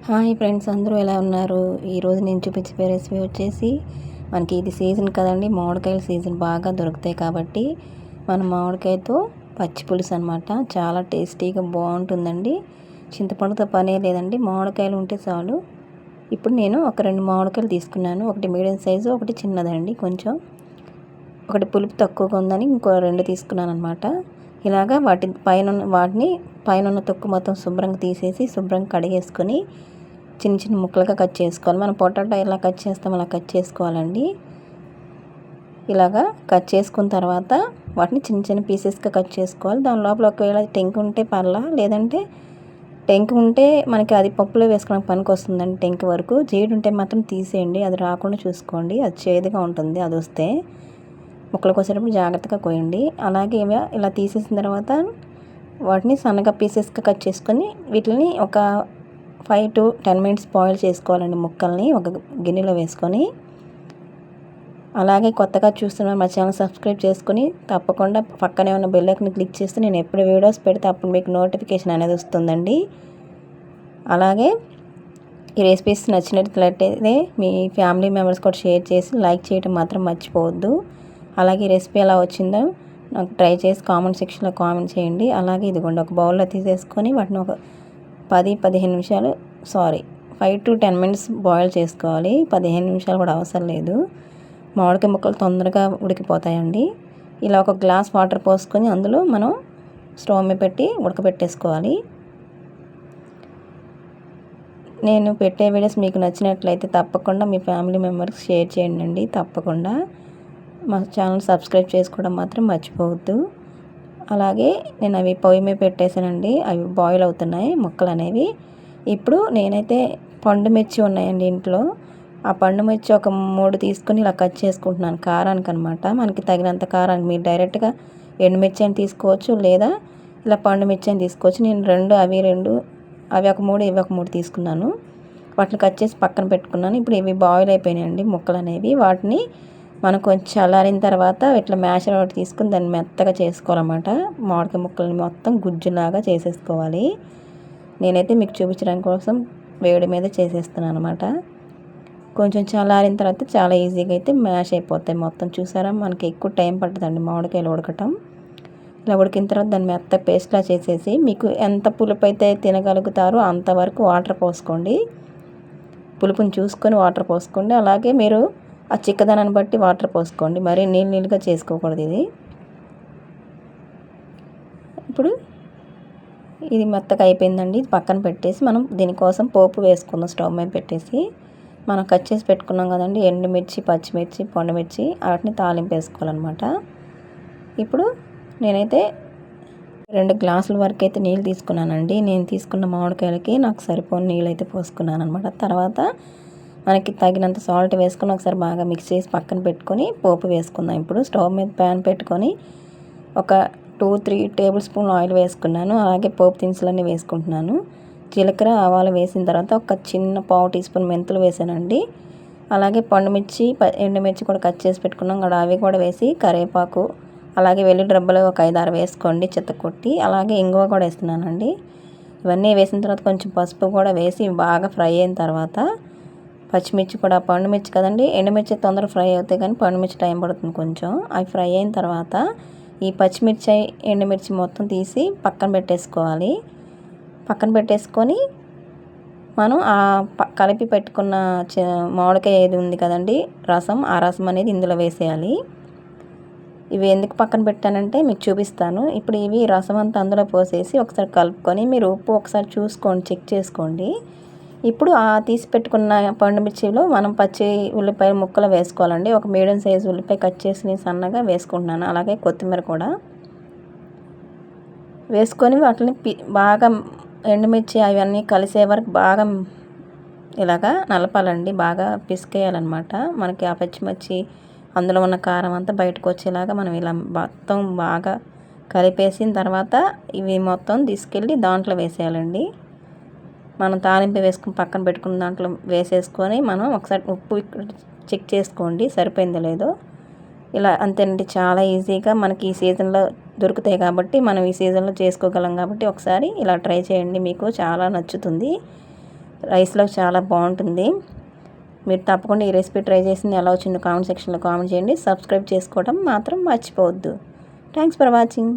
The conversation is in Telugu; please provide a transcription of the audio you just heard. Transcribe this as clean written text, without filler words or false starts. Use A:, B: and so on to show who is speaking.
A: హాయ్ ఫ్రెండ్స్, అందరూ ఎలా ఉన్నారు? ఈరోజు నేను చూపించే రెసిపీ వచ్చేసి మనకి ఇది సీజన్ కదండి, మామిడికాయల సీజన్ బాగా దొరుకుతాయి కాబట్టి మన మామిడికాయతో పచ్చి పులుసు అనమాట. చాలా టేస్టీగా బాగుంటుందండి. చింతపండుతో పనే లేదండి, మామిడికాయలు ఉంటే చాలు. ఇప్పుడు నేను ఒక 2 మామిడికాయలు తీసుకున్నాను. ఒకటి మీడియం సైజు, ఒకటి చిన్నదండి కొంచెం. ఒకటి పులుపు తక్కువగా ఉందని ఇంకో 2 తీసుకున్నాను అనమాట. ఇలాగా వాటిని పైన తొక్కు మొత్తం శుభ్రంగా తీసేసి శుభ్రంగా కడిగేసుకొని చిన్న చిన్న ముక్కలుగా కట్ చేసుకోవాలి. మనం పొటాటో ఎలా కట్ చేస్తాం అలా కట్ చేసుకోవాలండి. ఇలాగా కట్ చేసుకున్న తర్వాత వాటిని చిన్న చిన్న పీసెస్గా కట్ చేసుకోవాలి. దాని లోపల ఒకవేళ టెంక్ ఉంటే పర్లా, లేదంటే టెంక్ ఉంటే మనకి అది పప్పులో వేసుకోవడానికి పనికి వస్తుందండి. టెంక్ వరకు జీడి ఉంటే మాత్రం తీసేయండి, అది రాకుండా చూసుకోండి. అది చేదుగా ఉంటుంది, అది వస్తే ముక్కలు కోసేటప్పుడు జాగ్రత్తగా కోయండి. అలాగే ఇలా తీసేసిన తర్వాత వాటిని సన్నగా పీసెస్గా కట్ చేసుకొని వీటిని ఒక 5 to 10 minutes బాయిల్ చేసుకోవాలండి. ముక్కల్ని ఒక గిన్నెలో వేసుకొని. అలాగే కొత్తగా చూస్తున్న మా ఛానల్ సబ్స్క్రైబ్ చేసుకొని తప్పకుండా పక్కనే ఉన్న బెల్ ఐకాన్ క్లిక్ చేస్తే నేను ఎప్పుడు వీడియోస్ పెడితే అప్పుడు మీకు నోటిఫికేషన్ అనేది వస్తుందండి. అలాగే ఈ రెసిపీస్ నచ్చినట్లయితే మీ ఫ్యామిలీ మెంబర్స్ కూడా షేర్ చేసి లైక్ చేయడం మాత్రం మర్చిపోవద్దు. అలాగే ఈ రెసిపీ ఎలా వచ్చిందో నాకు ట్రై చేసి కామెంట్ సెక్షన్లో కామెంట్ చేయండి. అలాగే ఇదిగోండి, ఒక బౌల్లో తీసేసుకొని వాటిని ఒక 10-15 నిమిషాలు 5 to 10 minutes బాయిల్ చేసుకోవాలి. 15 నిమిషాలు కూడా అవసరం లేదు, మామిడికాయ ముక్కలు తొందరగా ఉడికిపోతాయండి. ఇలా ఒక గ్లాస్ వాటర్ పోసుకొని అందులో మనం స్టవ్ మీద పెట్టి ఉడకబెట్టేసుకోవాలి. నేను పెట్టే వీడియోస్ మీకు నచ్చినట్లయితే తప్పకుండా మీ ఫ్యామిలీ మెంబర్స్ షేర్ చేయండి. తప్పకుండా మా ఛానల్ సబ్స్క్రైబ్ చేసుకోవడం మాత్రం మర్చిపోవద్దు. అలాగే నేను అవి పొయ్యి మీద పెట్టేసానండి, అవి బాయిల్ అవుతున్నాయి ముక్కలు అనేవి. ఇప్పుడు నేనైతే పండు మిర్చి ఉన్నాయండి ఇంట్లో. ఆ పండు మిర్చి ఒక 3 తీసుకుని ఇలా కట్ చేసుకుంటున్నాను కారానికి అనమాట. మనకి తగినంత కారానికి మీరు డైరెక్ట్గా ఎండుమిర్చి అని తీసుకోవచ్చు, లేదా ఇలా పండు మిర్చి అని తీసుకోవచ్చు. నేను అవి ఒక 3 ఇవి ఒక 3 తీసుకున్నాను. వాటిని కట్ చేసి పక్కన పెట్టుకున్నాను. ఇప్పుడు ఇవి బాయిల్ అయిపోయినాయండి ముక్కలు అనేవి. వాటిని మనం కొంచెం చల్లారిన తర్వాత ఇట్లా మ్యాషర్ ఒకటి తీసుకుని దాన్ని మెత్తగా చేసుకోవాలన్నమాట. మామిడికాయ ముక్కలని మొత్తం గుజ్జులాగా చేసేసుకోవాలి. నేనైతే మీకు చూపించడం కోసం వేడి మీద చేసేస్తున్నాను అనమాట. కొంచెం చల్లారిన తర్వాత చాలా ఈజీగా అయితే మ్యాష్ అయిపోతాయి మొత్తం. చూసారా, మనకి ఎక్కువ టైం పడుతుందండి మామిడికాయలు ఉడకటం. ఇలా ఉడికిన తర్వాత దాన్ని మెత్త పేస్ట్లా చేసేసి మీకు ఎంత పులుపు అయితే తినగలుగుతారో అంతవరకు వాటర్ పోసుకోండి. పులుపుని చూసుకొని వాటర్ పోసుకోండి. అలాగే మీరు ఆ చిక్కదనాన్ని బట్టి వాటర్ పోసుకోండి, మరీ నీళ్ళుగా చేసుకోకూడదు ఇది. ఇప్పుడు ఇది మెత్తగా అయిపోయిందండి, పక్కన పెట్టేసి మనం దీనికోసం పోపు వేసుకుందాం. స్టవ్ మీద పెట్టేసి మనం కట్ చేసి పెట్టుకున్నాం కదండి ఎండుమిర్చి, పచ్చిమిర్చి, పండుమిర్చి, వాటిని తాలింపు వేసుకోవాలన్నమాట. ఇప్పుడు నేనైతే 2 గ్లాసుల వరకు అయితే నీళ్ళు తీసుకున్నానండి. నేను తీసుకున్న మామిడికాయలకి నాకు సరిపోని నీళ్ళు అయితే పోసుకున్నాను అనమాట. తర్వాత మనకి తగినంత సాల్ట్ వేసుకొని ఒకసారి బాగా మిక్స్ చేసి పక్కన పెట్టుకొని పోపు వేసుకుందాం. ఇప్పుడు స్టవ్ మీద ప్యాన్ పెట్టుకొని ఒక 2-3 టేబుల్ స్పూన్ ఆయిల్ వేసుకున్నాను. అలాగే పోపు దినుసులన్నీ వేసుకుంటున్నాను. జీలకర్ర, ఆవాలు వేసిన తర్వాత ఒక చిన్న పావు టీ స్పూన్ మెంతులు వేసానండి. అలాగే పండుమిర్చి, ఎండుమిర్చి కూడా కట్ చేసి పెట్టుకున్నాం కూడా, అవి కూడా వేసి కరివేపాకు, అలాగే వెల్లుల్లి రెబ్బలు ఒక 5-6 వేసుకోండి చితకొట్టి. అలాగే ఇంగువ కూడా వేస్తున్నానండి. ఇవన్నీ వేసిన తర్వాత కొంచెం పసుపు కూడా వేసి బాగా ఫ్రై అయిన తర్వాత పచ్చిమిర్చి కూడా, పండుమిర్చి కదండి, ఎండుమిర్చి తొందరగా ఫ్రై అవుతాయి కానీ పండుమిర్చి టైం పడుతుంది కొంచెం. అవి ఫ్రై అయిన తర్వాత ఈ పచ్చిమిర్చి, ఎండుమిర్చి మొత్తం తీసి పక్కన పెట్టేసుకోవాలి. పక్కన పెట్టేసుకొని మనం ఆ కలిపి పెట్టుకున్న మామిడికాయ ఏది ఉంది కదండి రసం, ఆ రసం అనేది ఇందులో వేసేయాలి. ఇవి ఎందుకు పక్కన పెట్టానంటే మీకు చూపిస్తాను. ఇప్పుడు ఇవి రసం అంతా అందులో పోసేసి ఒకసారి కలుపుకొని మీరు ఉప్పు ఒకసారి చూసుకోండి, చెక్ చేసుకోండి. ఇప్పుడు ఆ తీసి పెట్టుకున్న పండుమిర్చిలో మనం పచ్చి ఉల్లిపాయ ముక్కలు వేసుకోవాలండి. ఒక మీడియం సైజు ఉల్లిపాయ కట్ చేసి సన్నగా వేసుకుంటున్నాను. అలాగే కొత్తిమీర కూడా వేసుకొని వాటిని బాగా ఎండుమిర్చి అవన్నీ కలిసే వరకు బాగా ఇలాగా నలపాలండి, బాగా పిసికేయాలన్నమాట. మనకి ఆ పచ్చిమిర్చి అందులో ఉన్న కారం అంతా బయటకు వచ్చేలాగా మనం ఇలా మొత్తం బాగా కలిపేసిన తర్వాత ఇవి మొత్తం తీసుకెళ్ళి దాంట్లో వేసేయాలండి. మనం తాలింపు వేసుకుని పక్కన పెట్టుకున్న దాంట్లో వేసేసుకొని మనం ఒకసారి ఉప్పు చెక్ చేసుకోండి సరిపోయిందో లేదో. ఇలా అంతేనండి, చాలా ఈజీగా మనకి ఈ సీజన్లో దొరుకుతాయి కాబట్టి మనం ఈ సీజన్లో చేసుకోగలం కాబట్టి ఒకసారి ఇలా ట్రై చేయండి, మీకు చాలా నచ్చుతుంది. రైస్లో చాలా బాగుంటుంది. మీరు తప్పకుండా ఈ రెసిపీ ట్రై చేసింది ఎలా వచ్చిందో కామెంట్ సెక్షన్లో కామెంట్ చేయండి. సబ్స్క్రైబ్ చేసుకోవడం మాత్రం మర్చిపోవద్దు. Thanks for watching.